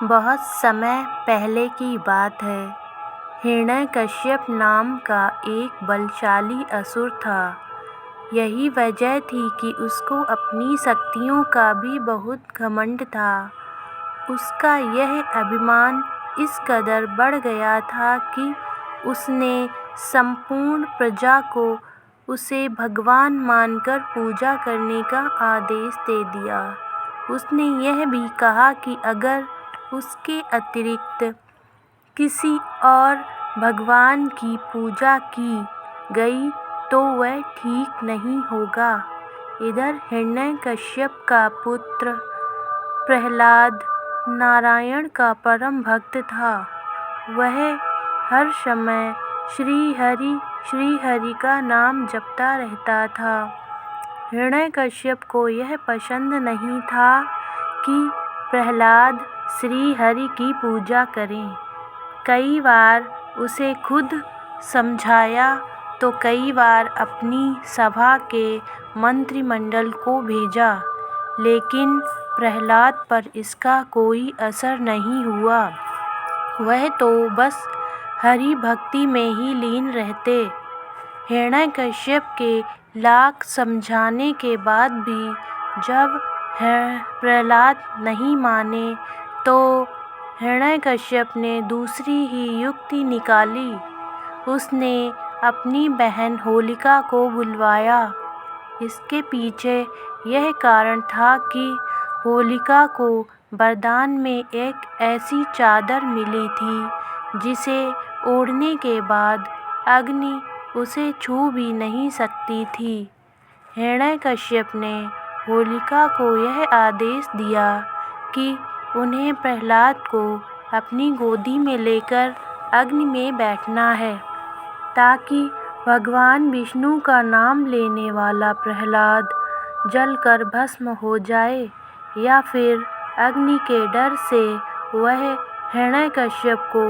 बहुत समय पहले की बात है। हिरण्यकश्यप नाम का एक बलशाली असुर था। यही वजह थी कि उसको अपनी शक्तियों का भी बहुत घमंड था। उसका यह अभिमान इस कदर बढ़ गया था कि उसने संपूर्ण प्रजा को उसे भगवान मानकर पूजा करने का आदेश दे दिया। उसने यह भी कहा कि अगर उसके अतिरिक्त किसी और भगवान की पूजा की गई तो वह ठीक नहीं होगा। इधर हिरण्यकश्यप का पुत्र प्रहलाद नारायण का परम भक्त था। वह हर समय श्री हरि का नाम जपता रहता था। हिरण्यकश्यप को यह पसंद नहीं था कि प्रहलाद श्री हरि की पूजा करें। कई बार उसे खुद समझाया तो कई बार अपनी सभा के मंत्रिमंडल को भेजा, लेकिन प्रहलाद पर इसका कोई असर नहीं हुआ। वह तो बस हरि भक्ति में ही लीन रहते। हिरण्यकश्यप के लाख समझाने के बाद भी जब प्रहलाद नहीं माने तो हिरण्यकश्यप ने दूसरी ही युक्ति निकाली। उसने अपनी बहन होलिका को बुलवाया। इसके पीछे यह कारण था कि होलिका को वरदान में एक ऐसी चादर मिली थी जिसे ओढ़ने के बाद अग्नि उसे छू भी नहीं सकती थी। हिरण्यकश्यप ने होलिका को यह आदेश दिया कि उन्हें प्रहलाद को अपनी गोदी में लेकर अग्नि में बैठना है, ताकि भगवान विष्णु का नाम लेने वाला प्रहलाद जलकर भस्म हो जाए, या फिर अग्नि के डर से वह हिरण्यकश्यप को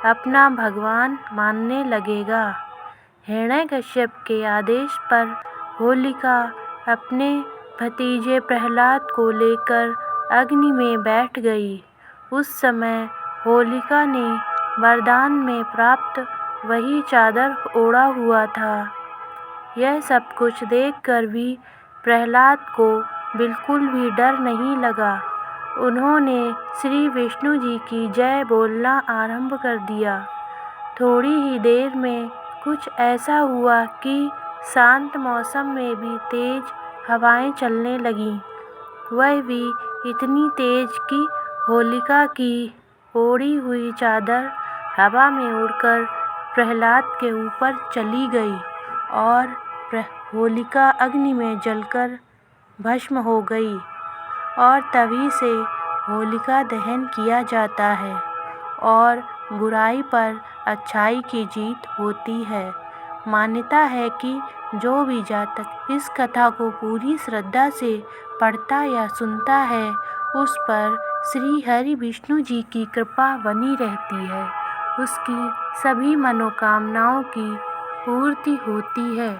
अपना भगवान मानने लगेगा। हिरण्यकश्यप के आदेश पर होलिका अपने भतीजे प्रहलाद को लेकर अग्नि में बैठ गई। उस समय होलिका ने वरदान में प्राप्त वही चादर ओढ़ा हुआ था। यह सब कुछ देखकर भी प्रहलाद को बिल्कुल भी डर नहीं लगा। उन्होंने श्री विष्णु जी की जय बोलना आरंभ कर दिया। थोड़ी ही देर में कुछ ऐसा हुआ कि शांत मौसम में भी तेज हवाएं चलने लगीं। वह भी इतनी तेज कि होलिका की ओढ़ी हुई चादर हवा में उड़कर प्रहलाद के ऊपर चली गई और होलिका अग्नि में जलकर भस्म हो गई। और तभी से होलिका दहन किया जाता है और बुराई पर अच्छाई की जीत होती है। मान्यता है कि जो भी जातक इस कथा को पूरी श्रद्धा से पढ़ता या सुनता है, उस पर श्री हरि विष्णु जी की कृपा बनी रहती है। उसकी सभी मनोकामनाओं की पूर्ति होती है।